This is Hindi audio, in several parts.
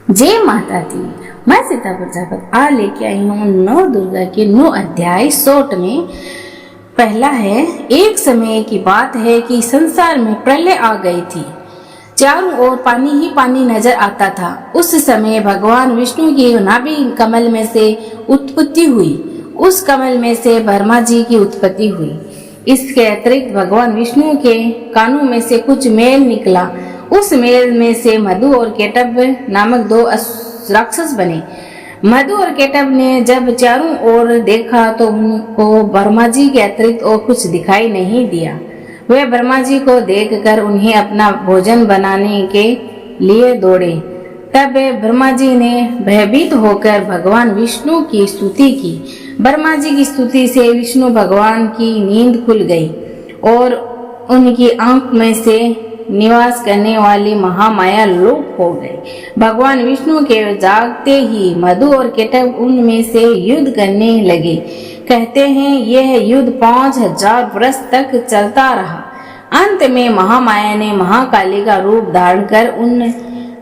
जय माता दी। मैं सीता प्रजापत आ लेके आई हूँ नौ दुर्गा के 9 अध्याय 60 में। पहला है, एक समय की बात है कि संसार में प्रलय आ गई थी। चारों ओर पानी ही पानी नजर आता था। उस समय भगवान विष्णु की नाभि कमल में से उत्पत्ति हुई। उस कमल में से ब्रह्मा जी की उत्पत्ति हुई। इसके अतिरिक्त भगवान विष्णु के कानों में से कुछ मेल निकला। उस मेल में से मधु और केटभ नामक 2 राक्षस बने। मधु और केटभ ने जब चारों ओर देखा तो उनको ब्रह्मा जी के अतिरिक्त और कुछ दिखाई नहीं दिया। वे ब्रह्मा जी को देखकर उन्हें अपना भोजन बनाने के लिए दौड़े। तब ब्रह्मा जी ने भयभीत होकर भगवान विष्णु की स्तुति की। ब्रह्मा जी की स्तुति से विष्णु भगवान की नींद खुल गई और उनकी आंख में से निवास करने वाली महामाया लोप हो गई। भगवान विष्णु के जागते ही मधु और केटभ उनमें से युद्ध करने लगे। कहते हैं यह युद्ध 5000 वर्ष तक चलता रहा। अंत में महामाया ने महाकाली का रूप धारण कर उन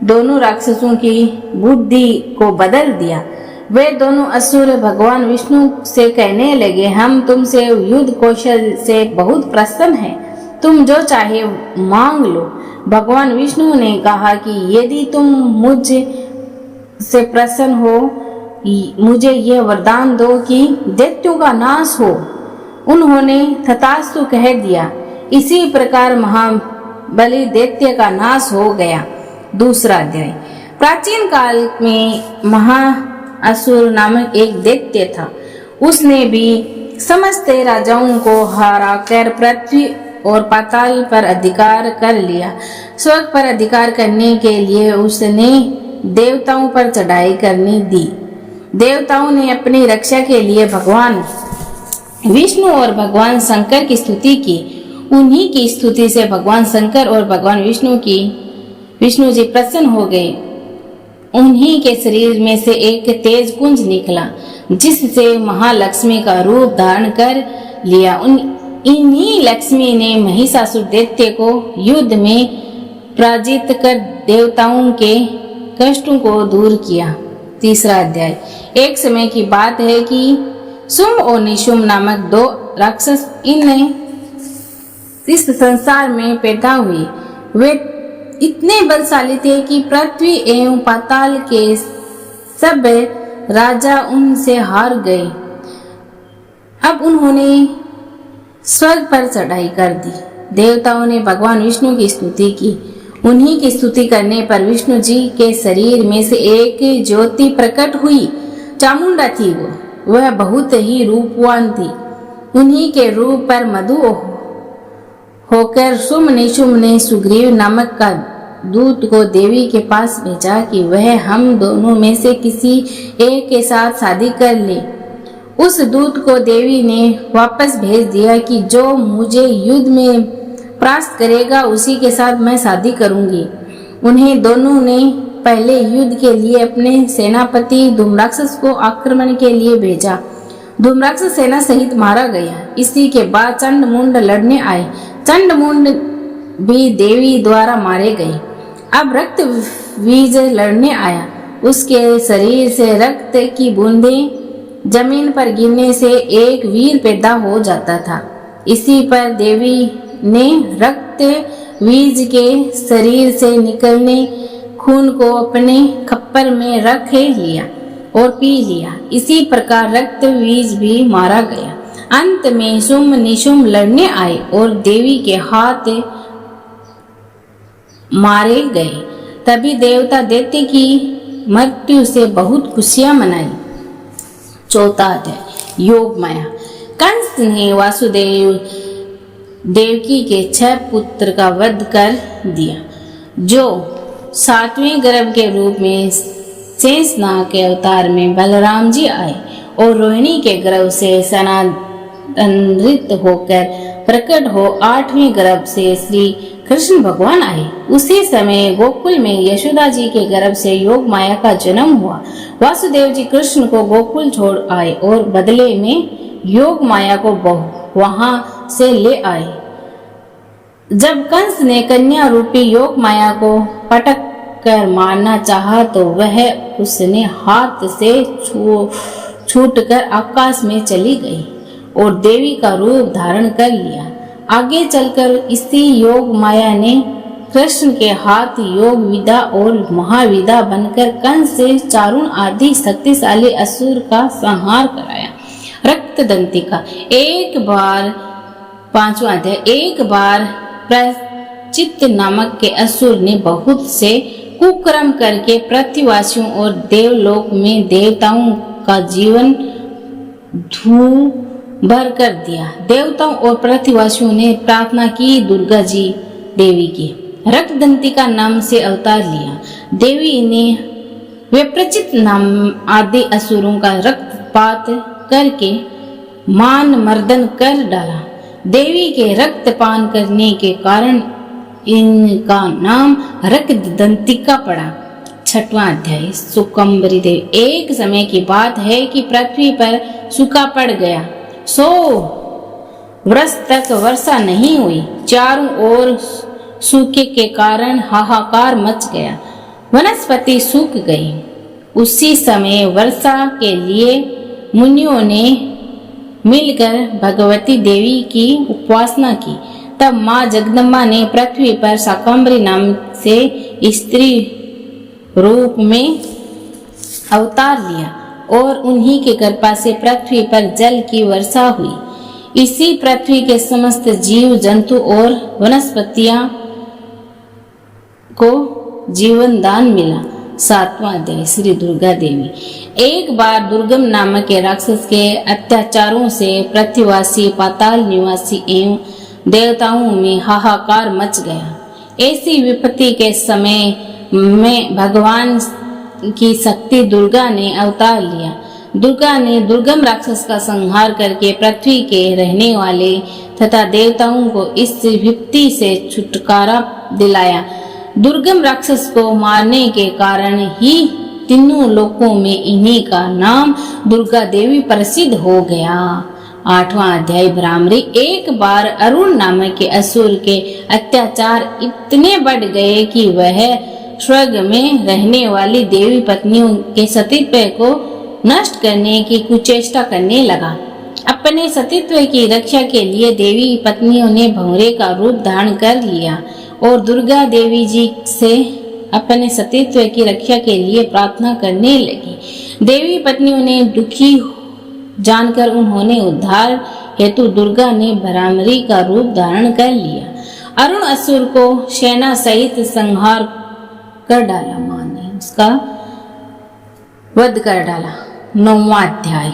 दोनों राक्षसों की बुद्धि को बदल दिया। वे दोनों असुर भगवान विष्णु से कहने लगे, हम तुमसे युद्ध कौशल से बहुत प्रसन्न हैं। तुम जो चाहे मांग लो। भगवान विष्णु ने कहा कि यदि तुम मुझ से प्रसन्न हो, मुझे यह वरदान दो कि दैत्यों का नाश हो। उन्होंने तथास्तु कह दिया। इसी प्रकार महाबली दैत्य का नाश हो गया। दूसरा अध्याय। प्राचीन काल में महाअसुर नामक एक दैत्य था। उसने भी समस्त राजाओं को हराकर पृथ्वी और पाताल पर अधिकार कर लिया। स्वर्ग पर अधिकार करने के लिए उसने देवताओं पर चढ़ाई करनी दी। देवताओं ने अपनी रक्षा के लिए भगवान विष्णु और भगवान शंकर की स्तुति की। उन्हीं की स्तुति से भगवान शंकर और भगवान विष्णु जी प्रसन्न हो गए। उन्हीं के शरीर में से एक तेज कुंज निकला जिससे महालक्ष्मी का रूप धारण कर लिया। इन्हीं लक्ष्मी ने महिषासुर दैत्य को युद्ध में पराजित कर देवताओं के कष्टों को दूर किया। तीसरा अध्याय। एक समय की बात है कि शुंभ और निशुंभ नामक 2 राक्षस इस संसार में पैदा हुए। वे इतने बलशाली थे कि पृथ्वी एवं पाताल के सब राजा उनसे हार गए। अब उन्होंने स्वर्ग पर चढ़ाई कर दी। देवताओं ने भगवान विष्णु की स्तुति की। उन्हीं की स्तुति करने पर विष्णु जी के शरीर में से एक ज्योति प्रकट हुई। चामुंडा थी वह बहुत ही रूपवान थी। उन्हीं के रूप पर मधु होकर शुंभ निशुंभ ने सुग्रीव नामक का दूत को देवी के पास भेजा कि वह हम दोनों में से किसी एक के साथ शादी कर ले। उस दूत को देवी ने वापस भेज दिया कि जो मुझे युद्ध में परास्त करेगा उसी के साथ मैं शादी करूंगी। उन्हें दोनों ने पहले युद्ध के लिए अपने सेनापति धूम्राक्षस को आक्रमण के लिए भेजा। धूम्राक्षस सेना सहित मारा गया। इसी के बाद चंडमुंड लड़ने आए। चंडमुंड भी देवी द्वारा मारे गए। अब रक्त बीज लड़ने आया। उसके शरीर से रक्त की बूंदें जमीन पर गिरने से एक वीर पैदा हो जाता था। इसी पर देवी ने रक्त बीज के शरीर से निकलने खून को अपने खप्पर में रख लिया और पी लिया। इसी प्रकार रक्त बीज भी मारा गया। अंत में शुंभ निशुंभ लड़ने आए और देवी के हाथ मारे गए। तभी देवता दैत्य की मृत्यु से बहुत खुशियां मनाई। चौथा अध्याय। योग माया। कंस ने वासुदेव देवकी के 6 पुत्र का वध कर दिया, जो 7वें गर्भ के रूप में शेषनाग के अवतार में बलराम जी आए और रोहिणी के गर्भ से सनातनृत होकर प्रकट हो 8वें गर्भ से श्री कृष्ण भगवान आए। उसी समय गोकुल में यशोदा जी के गर्भ से योग माया का जन्म हुआ। वासुदेव जी कृष्ण को गोकुल छोड़ आए और बदले में योग माया को वहां से ले आए। जब कंस ने कन्या रूपी योग माया को पटक कर मारना चाहा तो वह उसने हाथ से छूटकर आकाश में चली गई और देवी का रूप धारण कर लिया। आगे चलकर इसी योग माया ने कृष्ण के हाथ योग विदा और महाविदा बनकर कंस से चारुण आदि शक्तिशाली असुर का संहार कराया। रक्त दंतिका। एक बार 5वां अध्याय। एक बार प्रचित्त नामक के असुर ने बहुत से कुकर्म करके पृथ्वीवासियों और देवलोक में देवताओं का जीवन धूल भर कर दिया। देवताओं और पृथ्वीवासियों ने प्रार्थना की दुर्गा जी देवी की। रक्तदंतिका नाम से अवतार लिया। देवी ने विप्रचित नाम आदि असुरों का रक्तपात करके मान मर्दन कर डाला। देवी के रक्तपान करने के कारण इनका नाम रक्तदंतिका पड़ा। 6वां अध्याय। सुकंबरी देवी। एक समय की बात है कि पृथ्वी पर सूखा पड़ गया। 100 वर्ष तक वर्षा नहीं हुई। चारों ओर सूखे के कारण हाहाकार मच गया। वनस्पति सूख गई। उसी समय वर्षा के लिए मुनियों ने मिलकर भगवती देवी की उपासना की। तब माँ जगदम्बा ने पृथ्वी पर शाकंभरी नाम से स्त्री रूप में अवतार लिया और उन्हीं के कृपा से पृथ्वी पर जल की वर्षा हुई। इसी पृथ्वी के समस्त जीव जंतु और वनस्पतियां को जीवन दान मिला। 7वां अध्याय। श्री दुर्गा देवी। एक बार दुर्गम नामक के राक्षस के अत्याचारों से पृथ्वीवासी, पाताल निवासी एवं देवताओं में हाहाकार मच गया। ऐसी विपत्ति के समय में भगवान की शक्ति दुर्गा ने अवतार लिया। दुर्गा ने दुर्गम राक्षस का संहार करके पृथ्वी के रहने वाले तथा देवताओं को इस विपत्ति से छुटकारा दिलाया। दुर्गम राक्षस को मारने के कारण ही तीनों लोकों में इन्हीं का नाम दुर्गा देवी प्रसिद्ध हो गया। 8वां अध्याय। भ्रामरी। एक बार अरुण नामक के असुर के अत्याचार इतने बढ़ गए कि वह स्वर्ग में रहने वाली देवी पत्नियों के सतीत्व को नष्ट करने की कुचेष्टा करने लगा। अपने सतीत्व की रक्षा के लिए देवी पत्नियों ने भंवरे का रूप धारण कर लिया और दुर्गा देवी जी से अपने सतीत्व की रक्षा के लिए प्रार्थना करने लगी। देवी पत्नियों ने दुखी जानकर उन्होंने उद्धार हेतु दुर्गा ने भ्रामरी का रूप धारण कर लिया। अरुण असुर को सेना सहित संहार कर डाला। मां ने उसका वध कर डाला। 9वां अध्याय।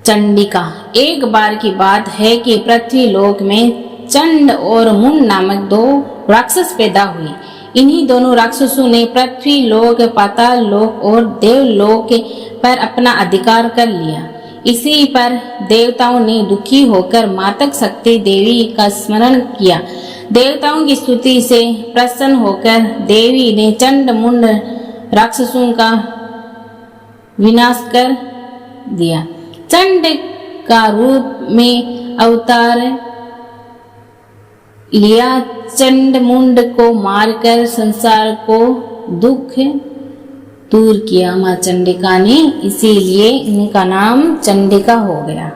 चंडिका। एक बार की बात है कि पृथ्वी लोक में चंड और मुंड नामक 2 राक्षस पैदा हुए। इन्हीं दोनों राक्षसों ने पृथ्वी लोक, पाताल लोक और देवलोक पर अपना अधिकार कर लिया। इसी पर देवताओं ने दुखी होकर मातक शक्ति देवी का स्मरण किया। देवताओं की स्तुति से प्रसन्न होकर देवी ने चंड मुंड राक्षसों का विनाश कर दिया। चंड का रूप में अवतार लिया। चंड मुंड को मारकर संसार को दुख दूर किया मां चंडिका ने, इसीलिए इनका नाम चंडिका हो गया।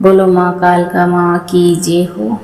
बोलो मां कालका मां की जय हो।